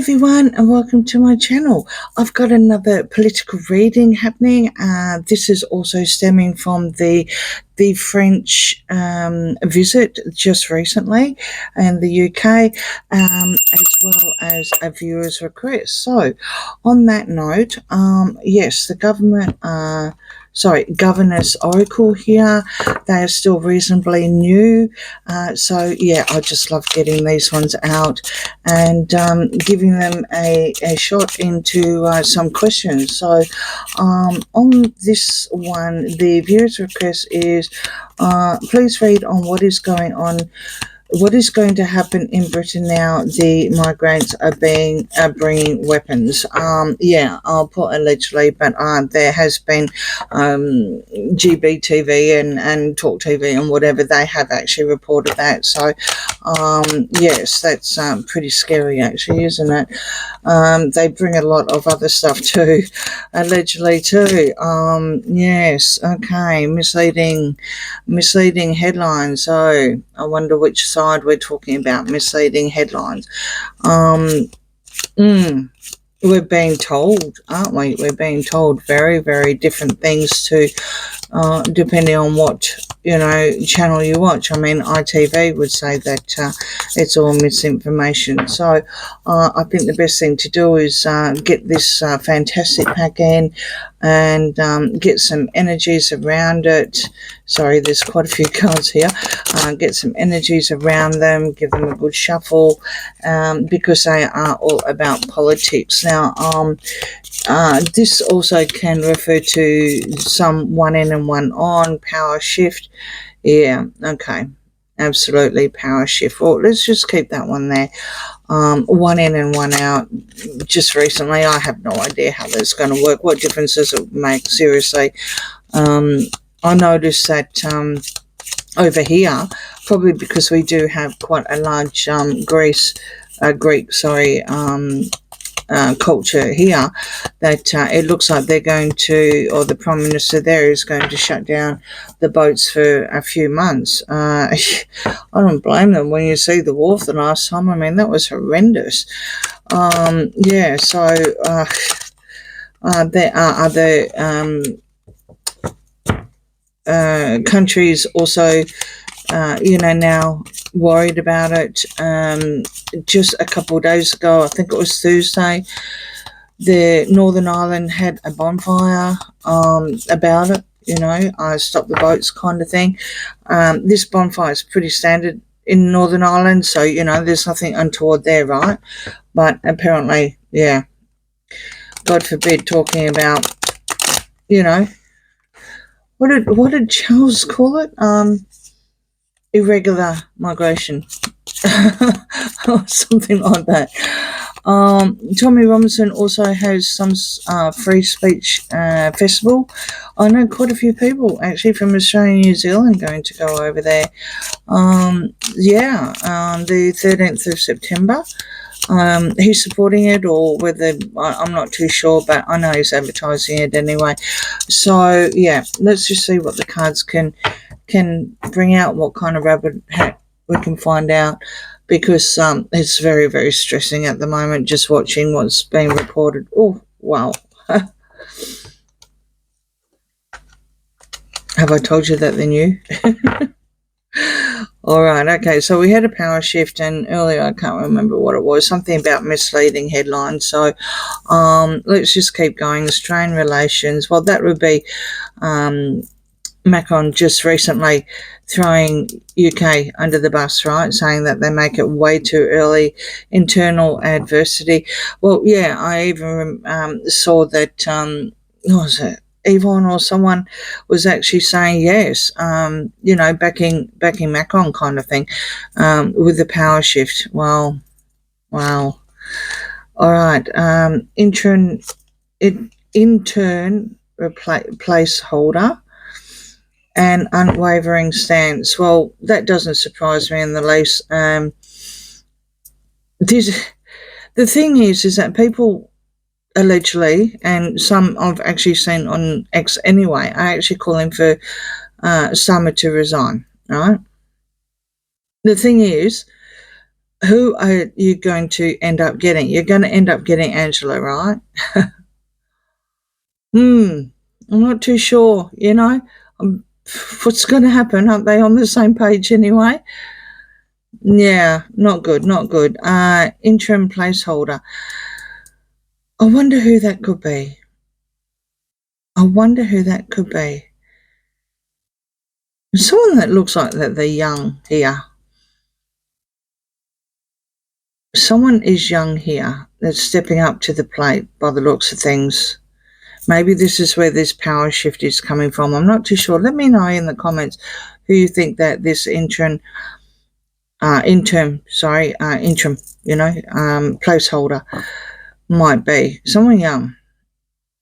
everyone, and welcome to my channel. I've got another political reading happening. This is also stemming from the French visit just recently in the UK, as well as a viewer's request. So on that note, yes, the Governor's Oracle here, they are still reasonably new. So yeah, I just love getting these ones out and giving them a shot into some questions. So on this one, the viewer's request is please read on what is going to happen in Britain now the migrants are bringing weapons. Yeah, I'll put allegedly, but there has been GBTV and Talk TV and whatever, they have actually reported that. So yes, that's pretty scary actually, isn't it? They bring a lot of other stuff too, allegedly too. Yes, okay, misleading headlines. So I wonder which side we're talking about. Misleading headlines. We're being told, aren't we? We're being told very, very different things to, depending on what, channel you watch. I mean, ITV would say that it's all misinformation. So I think the best thing to do is get this fantastic pack in and get some energies around it. Sorry, there's quite a few cards here. Get some energies around them, give them a good shuffle, because they are all about politics. Now, this also can refer to some one in and one on, power shift. Yeah, okay, absolutely, power shift. Well, let's just keep that one there. One in and one out. Just recently, I have no idea how that's going to work. What difference does it make? Seriously. I noticed that over here, probably because we do have quite a large Greek culture here, that it looks like they're going to, or the Prime Minister there is going to shut down the boats for a few months. I don't blame them. When you see the wharf the last time, I mean, that was horrendous. Yeah, so there are other countries also now worried about it. Just a couple of days ago, I think it was Thursday, the Northern Ireland had a bonfire about it, stop the boats kind of thing. This bonfire is pretty standard in Northern Ireland, so there's nothing untoward there, right? But apparently, yeah, God forbid, talking about, what did Charles call it? Irregular migration. Or something like that. Tommy Robinson also has some free speech festival. I know quite a few people actually from Australia and New Zealand going to go over there. The 13th of September. He's supporting it, or whether, I'm not too sure, but I know he's advertising it anyway. So yeah, let's just see what the cards can bring out, what kind of rabbit hat we can find out, because it's very, very stressing at the moment just watching what's being reported. Oh wow. Have I told you that they're new? All right, okay, so we had a power shift, and earlier I can't remember what it was, something about misleading headlines. So let's just keep going. Strained relations. Well, that would be Macron just recently throwing UK under the bus, right, saying that they make it way too early, internal adversity. Well, yeah, I even saw that, what was it, Yvonne or someone was actually saying yes, backing Macron kind of thing, with the power shift. Wow. All right, intern placeholder and unwavering stance. Well, that doesn't surprise me in the least. The thing is that people allegedly, and some I've actually seen on X anyway, are actually calling for Summer to resign, right? The thing is, Who are you going to end up getting? You're going to end up getting Angela, right? I'm not too sure, um, what's going to happen. Aren't they on the same page anyway? Yeah, not good, not good. Interim placeholder. I wonder who that could be. I wonder who that could be. Someone that looks like that they're young here. Someone is young here that's stepping up to the plate by the looks of things. Maybe this is where this power shift is coming from. I'm not too sure. Let me know in the comments who you think that this interim, placeholder might be. Someone young,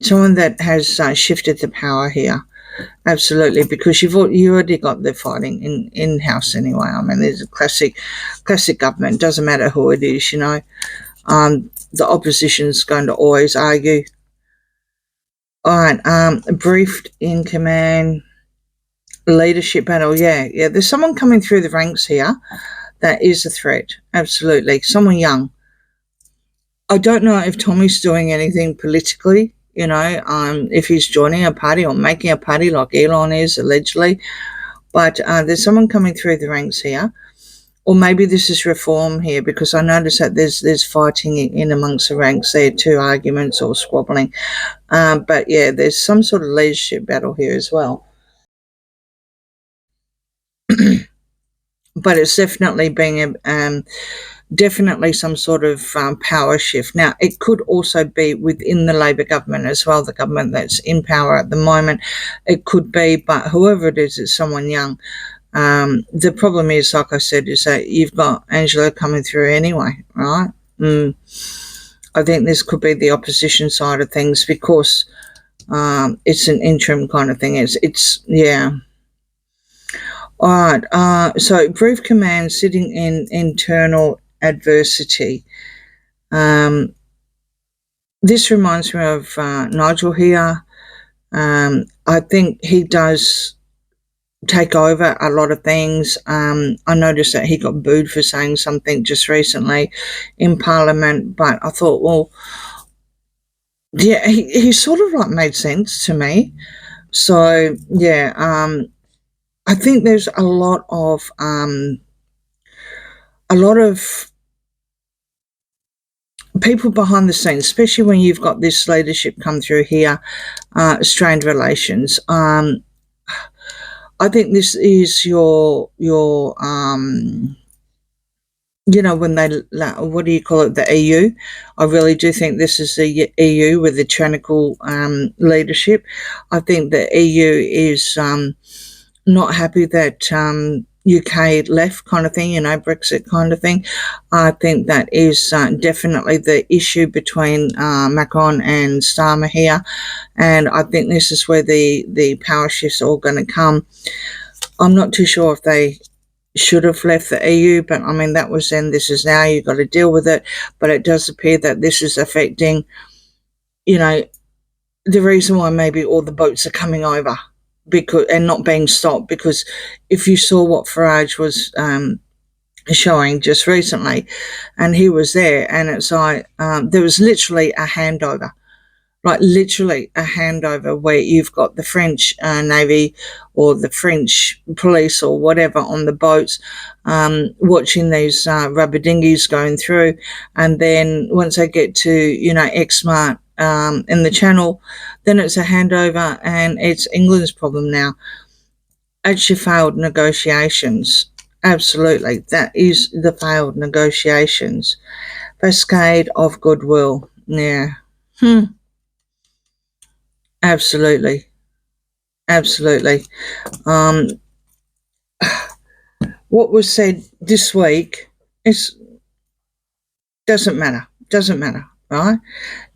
someone that has shifted the power here. Absolutely, because you already got the fighting in house anyway. I mean, there's a classic government. Doesn't matter who it is, the opposition's going to always argue. All right, briefed in command, leadership battle. Yeah. There's someone coming through the ranks here that is a threat. Absolutely, someone young. I don't know if Tommy's doing anything politically. If he's joining a party or making a party like Elon is allegedly. But there's someone coming through the ranks here. Or maybe this is reform here, because I notice that there's fighting in amongst the ranks there, two arguments or squabbling. But yeah, there's some sort of leadership battle here as well. But it's definitely being definitely some sort of power shift. Now, it could also be within the Labor government as well, the government that's in power at the moment. It could be, but whoever it is, it's someone young. The problem is, like I said, is that you've got Angela coming through anyway, right? I think this could be the opposition side of things, because it's an interim kind of thing. Yeah. All right. So brief command sitting in internal adversity. This reminds me of Nigel here. I think he does take over a lot of things. I noticed that he got booed for saying something just recently in Parliament, but I thought, well, yeah, he sort of like made sense to me. So yeah, I think there's a lot of people behind the scenes, especially when you've got this leadership come through here, strained relations. I think this is your when they, what do you call it, the EU. I really do think this is the EU with the tyrannical leadership. I think the EU is not happy that UK left, kind of thing, Brexit kind of thing. I think that is definitely the issue between Macron and Starmer here, and I think this is where the power shifts are all going to come. I'm not too sure if they should have left the EU, but I mean, that was then, this is now, you've got to deal with it. But it does appear that this is affecting, the reason why maybe all the boats are coming over and not being stopped, because if you saw what Farage was showing just recently, and he was there, and it's like there was literally a handover, like literally a handover, where you've got the French Navy or the French police or whatever on the boats watching these rubber dinghies going through, and then once they get to Exmouth in the Channel, then it's a handover, and it's England's problem now. Actually failed negotiations. Absolutely, that is the failed negotiations. Cascade of goodwill. Yeah. Absolutely. Absolutely. Um, what was said this week is doesn't matter, right?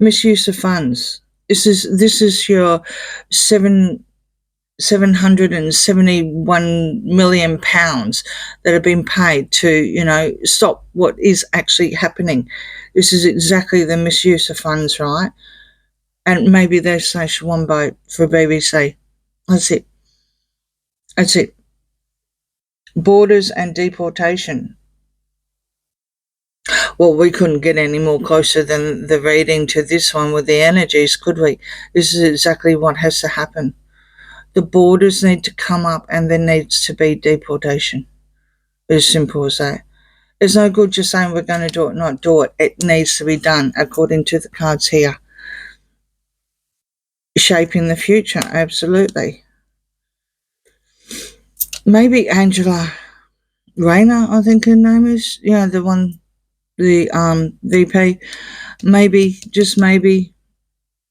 Misuse of funds. This is your 771 million pounds that have been paid to stop what is actually happening. This is exactly the misuse of funds, right? And maybe there's one boat for BBC. That's it. That's it. Borders and deportation. Well, we couldn't get any more closer than the reading to this one with the energies, could we? This is exactly what has to happen. The borders need to come up and there needs to be deportation. As simple as that. It's no good just saying we're going to do it, not do it. It needs to be done according to the cards here. Shaping the future, absolutely. Maybe Angela Rayner, I think her name is. Yeah, the one, the VP. Maybe, just maybe,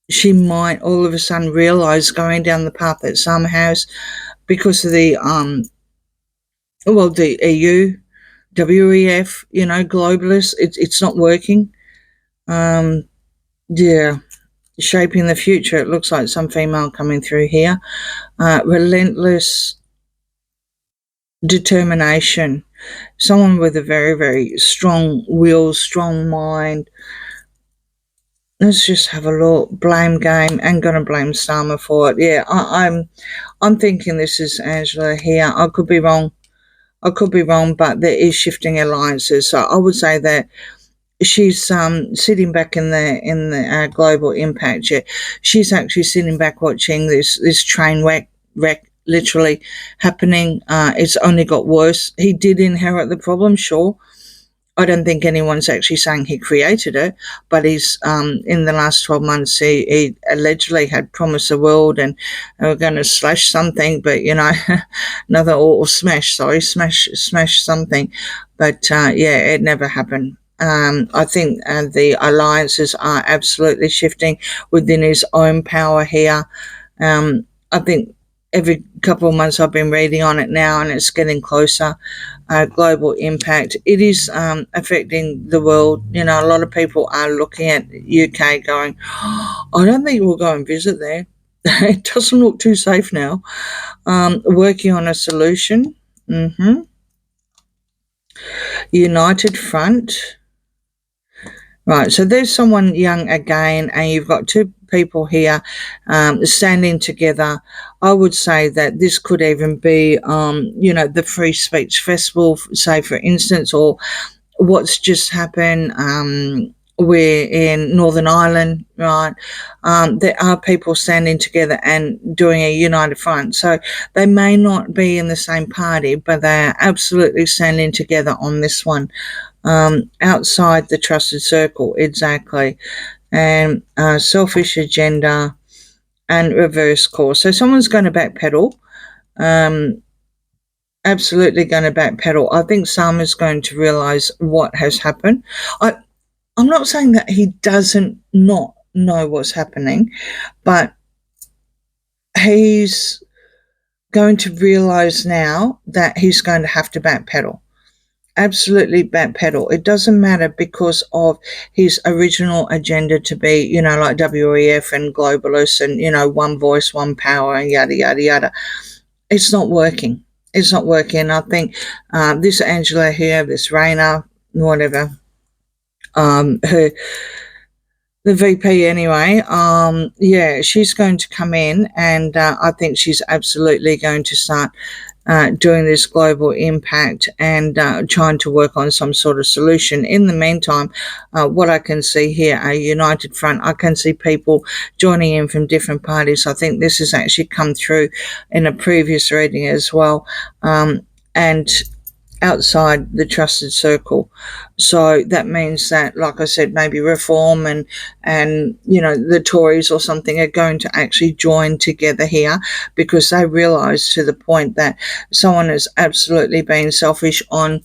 she might all of a sudden realise going down the path that Sam has because of the the EU, WEF, globalists. It's not working. Yeah, shaping the future. It looks like some female coming through here. Relentless determination. Someone with a very, very strong will, strong mind. Let's just have a look. Blame game. And gonna blame Sama for it. Yeah, I'm thinking this is Angela here. I could be wrong. But there is shifting alliances. So I would say that she's sitting back in the global impact. Yeah, she's actually sitting back watching this train wreck literally happening. It's only got worse. He did inherit the problem, sure. I don't think anyone's actually saying he created it, but he's in the last 12 months he allegedly had promised the world and they were going to slash something, but another or smash something, but yeah, it never happened. I think the alliances are absolutely shifting within his own power here. I think every couple of months I've been reading on it now, and it's getting closer. Global impact. It is affecting the world. A lot of people are looking at UK going, I don't think we'll go and visit there. It doesn't look too safe now. Working on a solution. United Front. Right, so there's someone young again, and you've got two people here standing together. I would say that this could even be, the Free Speech Festival, say for instance, or what's just happened. We're in Northern Ireland, right? There are people standing together and doing a united front. So they may not be in the same party, but they are absolutely standing together on this one. Outside the trusted circle, exactly. And selfish agenda and reverse course. So someone's going to backpedal. Absolutely going to backpedal. I think Sam is going to realise what has happened. I'm not saying that he doesn't not know what's happening, but he's going to realise now that he's going to have to backpedal. Absolutely backpedal. It doesn't matter because of his original agenda to be, like WEF and globalists and, one voice, one power and yada, yada, yada. It's not working. It's not working. I think this Angela here, this Raina, whatever, her the VP anyway, yeah, she's going to come in and I think she's absolutely going to start doing this global impact and trying to work on some sort of solution. In the meantime, what I can see here, a united front, I can see people joining in from different parties. I think this has actually come through in a previous reading as well. And outside the trusted circle. So that means that, like I said, maybe Reform and the Tories or something are going to actually join together here because they realise to the point that someone has absolutely been selfish on,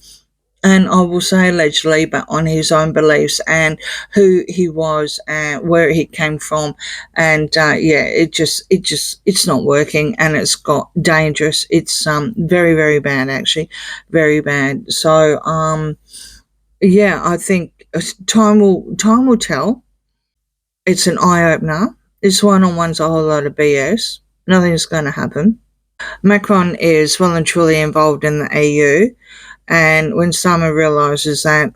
and I will say allegedly, but on his own beliefs and who he was and where he came from. And yeah, it's not working and it's got dangerous. It's very, very bad, actually, very bad. So yeah, I think time will tell. It's an eye opener. This one-on-one's a whole lot of BS. Nothing's going to happen. Macron is well and truly involved in the EU. And when Summer realises that,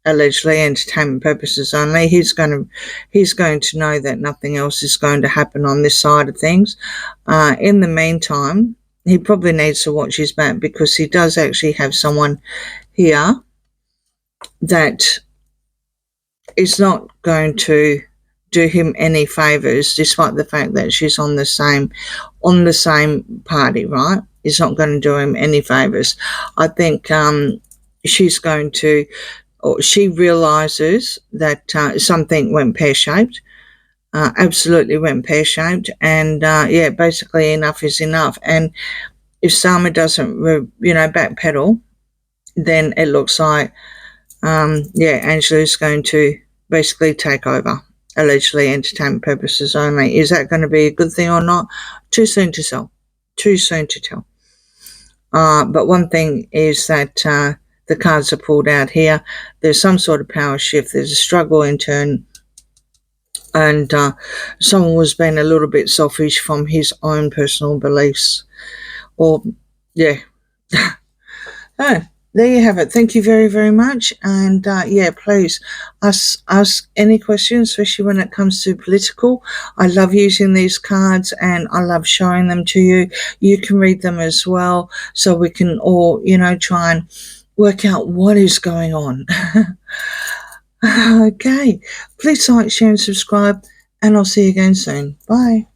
allegedly entertainment purposes only, he's going to know that nothing else is going to happen on this side of things. In the meantime, he probably needs to watch his back because he does actually have someone here that is not going to do him any favors, despite the fact that she's on the same party, right? It's not going to do him any favors. I think she's going to, or she realizes that something went pear-shaped, absolutely went pear-shaped, and yeah, basically enough is enough. And if Sama doesn't, backpedal, then it looks like, yeah, Angela's going to basically take over, allegedly entertainment purposes only. Is that going to be a good thing or not? Too soon to tell. Too soon to tell. But one thing is that the cards are pulled out here. There's some sort of power shift. There's a struggle in turn. And someone was being a little bit selfish from his own personal beliefs. Or, yeah. Oh, there you have it. Thank you very, very much. And yeah, please ask any questions, especially when it comes to political. I love using these cards and I love showing them to you. You can read them as well, so we can all, try and work out what is going on. Okay. Please like, share, and subscribe, and I'll see you again soon. Bye.